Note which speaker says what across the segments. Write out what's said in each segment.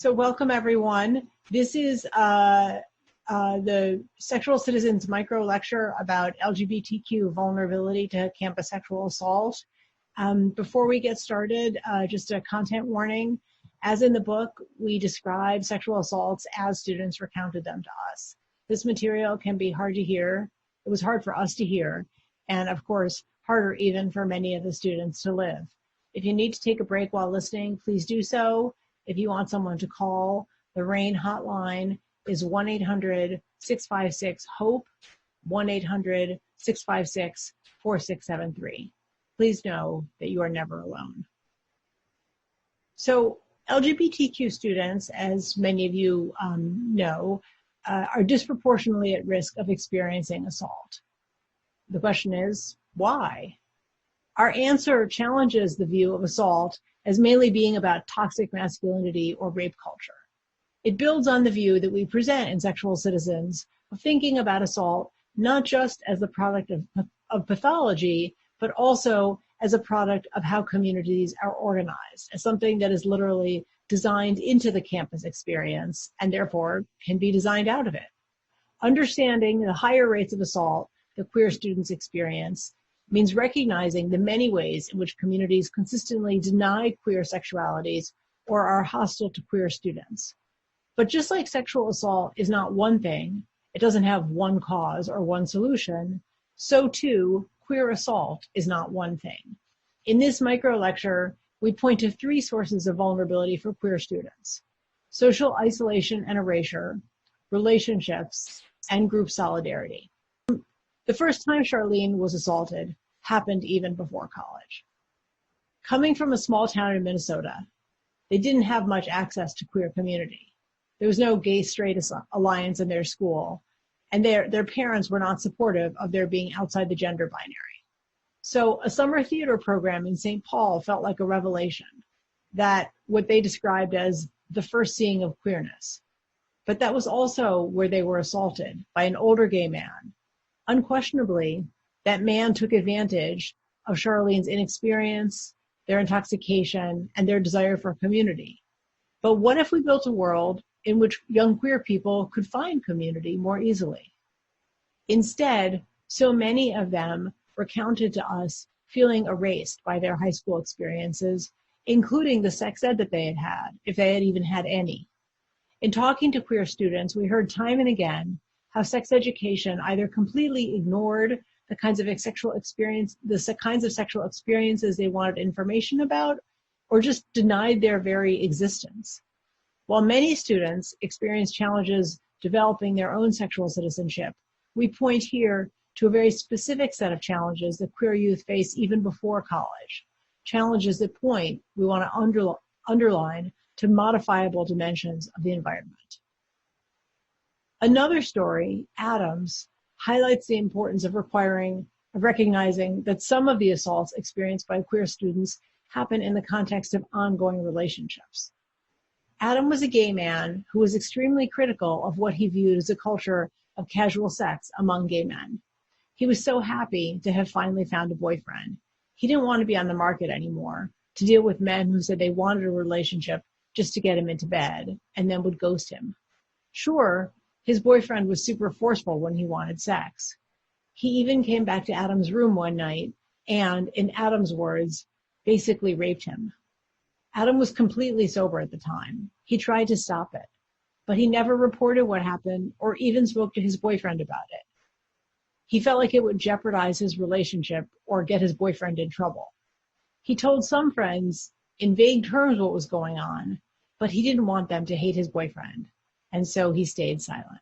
Speaker 1: So welcome everyone. This is the Sexual Citizens micro lecture about LGBTQ vulnerability to campus sexual assault. Before we get started, just a content warning. As in the book, we describe sexual assaults as students recounted them to us. This material can be hard to hear. It was hard for us to hear, and of course, harder even for many of the students to live. If you need to take a break while listening, please do so. If you want someone to call, the RAIN hotline is 1-800-656-HOPE, 1-800-656-4673. Please know that you are never alone. So LGBTQ students, as many of you know, are disproportionately at risk of experiencing assault. The question is, why? Our answer challenges the view of assault as mainly being about toxic masculinity or rape culture. It builds on the view that we present in Sexual Citizens of thinking about assault not just as the product of pathology, but also as a product of how communities are organized, as something that is literally designed into the campus experience and therefore can be designed out of it. Understanding the higher rates of assault that queer students experience means recognizing the many ways in which communities consistently deny queer sexualities or are hostile to queer students. But just like sexual assault is not one thing, it doesn't have one cause or one solution, so too, queer assault is not one thing. In this micro lecture, we point to three sources of vulnerability for queer students: social isolation and erasure, relationships, and group solidarity. The first time Charlene was assaulted happened even before college. Coming from a small town in Minnesota, they didn't have much access to queer community. There was no gay-straight alliance in their school, and their parents were not supportive of their being outside the gender binary. So a summer theater program in St. Paul felt like a revelation, that what they described as the first seeing of queerness. But that was also where they were assaulted by an older gay man. Unquestionably, that man took advantage of Charlene's inexperience, their intoxication, and their desire for community. But what if we built a world in which young queer people could find community more easily? Instead, so many of them recounted to us feeling erased by their high school experiences, including the sex ed that they had had, if they had even had any. In talking to queer students, we heard time and again how sex education either completely ignored the kinds of sexual experiences they wanted information about, or just denied their very existence. While many students experience challenges developing their own sexual citizenship, we point here to a very specific set of challenges that queer youth face even before college, challenges that point, we want to underline, to modifiable dimensions of the environment. Another story, Adams, highlights the importance of recognizing that some of the assaults experienced by queer students happen in the context of ongoing relationships. Adam was a gay man who was extremely critical of what he viewed as a culture of casual sex among gay men. He was so happy to have finally found a boyfriend. He didn't want to be on the market anymore, to deal with men who said they wanted a relationship just to get him into bed and then would ghost him. Sure, his boyfriend was super forceful when he wanted sex. He even came back to Adam's room one night and, in Adam's words, basically raped him. Adam was completely sober at the time. He tried to stop it, but he never reported what happened or even spoke to his boyfriend about it. He felt like it would jeopardize his relationship or get his boyfriend in trouble. He told some friends in vague terms what was going on, but he didn't want them to hate his boyfriend, and so he stayed silent.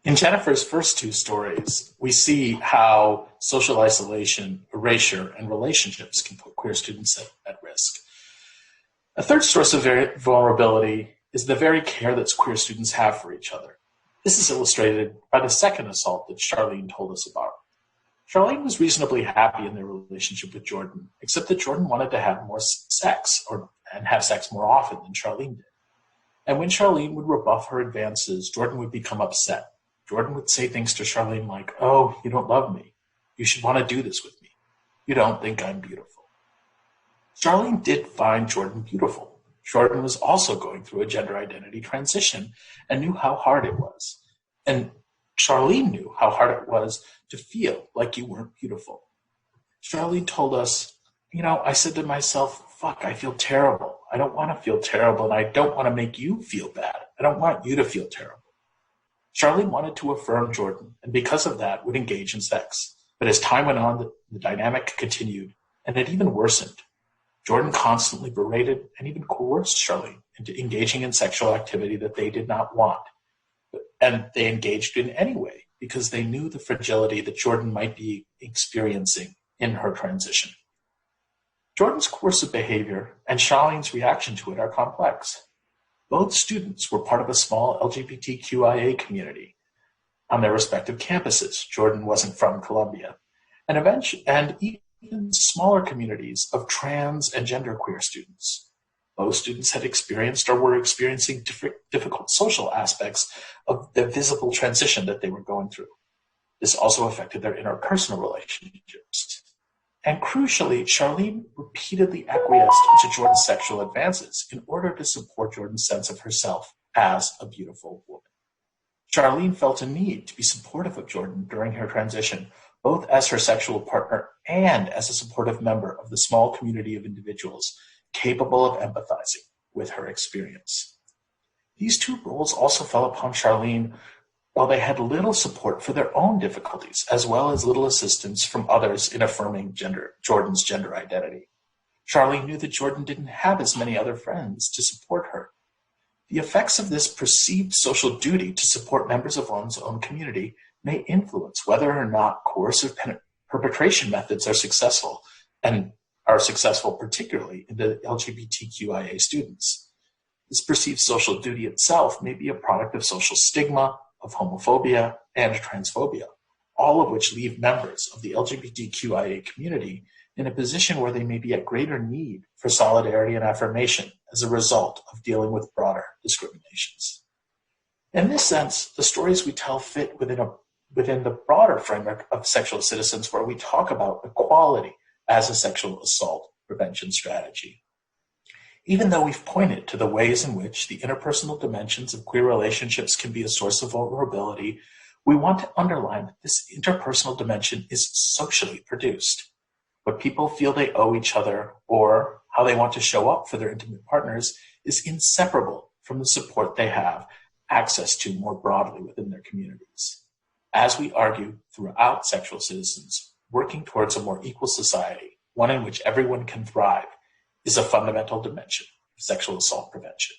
Speaker 2: In Jennifer's first two stories, we see how social isolation, erasure, and relationships can put queer students at risk. A third source of vulnerability is the very care that queer students have for each other. This is illustrated by the second assault that Charlene told us about. Charlene was reasonably happy in their relationship with Jordan, except that Jordan wanted to have more sex and have sex more often than Charlene did. And when Charlene would rebuff her advances, Jordan would become upset. Jordan would say things to Charlene like, "Oh, you don't love me. You should want to do this with me." You don't think I'm beautiful. Charlene did find Jordan beautiful. Jordan was also going through a gender identity transition and knew how hard it was. And Charlene knew how hard it was to feel like you weren't beautiful. Charlene told us, I said to myself, fuck, I feel terrible. I don't want to feel terrible, and I don't want to make you feel bad. I don't want you to feel terrible. Charlene wanted to affirm Jordan, and because of that, would engage in sex. But as time went on, the dynamic continued, and it even worsened. Jordan constantly berated and even coerced Charlene into engaging in sexual activity that they did not want. And they engaged in anyway, because they knew the fragility that Jordan might be experiencing in her transition. Jordan's coercive behavior and Charlene's reaction to it are complex. Both students were part of a small LGBTQIA community on their respective campuses. Jordan wasn't from Columbia. And even smaller communities of trans and genderqueer students. Both students had experienced or were experiencing difficult social aspects of the visible transition that they were going through. This also affected their interpersonal relationships. And crucially, Charlene repeatedly acquiesced to Jordan's sexual advances in order to support Jordan's sense of herself as a beautiful woman. Charlene felt a need to be supportive of Jordan during her transition, both as her sexual partner and as a supportive member of the small community of individuals capable of empathizing with her experience. These two roles also fell upon Charlene while they had little support for their own difficulties, as well as little assistance from others in affirming Jordan's gender identity. Charlene knew that Jordan didn't have as many other friends to support her. The effects of this perceived social duty to support members of one's own community may influence whether or not coercive perpetration methods are successful, and are successful particularly in the LGBTQIA students. This perceived social duty itself may be a product of social stigma, of homophobia, and transphobia, all of which leave members of the LGBTQIA community in a position where they may be at greater need for solidarity and affirmation as a result of dealing with broader discriminations. In this sense, the stories we tell fit within the broader framework of sexual citizens, where we talk about equality as a sexual assault prevention strategy. Even though we've pointed to the ways in which the interpersonal dimensions of queer relationships can be a source of vulnerability, we want to underline that this interpersonal dimension is socially produced. What people feel they owe each other, or how they want to show up for their intimate partners, is inseparable from the support they have access to more broadly within their communities. As we argue throughout Sexual Citizens, working towards a more equal society, one in which everyone can thrive, is a fundamental dimension of sexual assault prevention.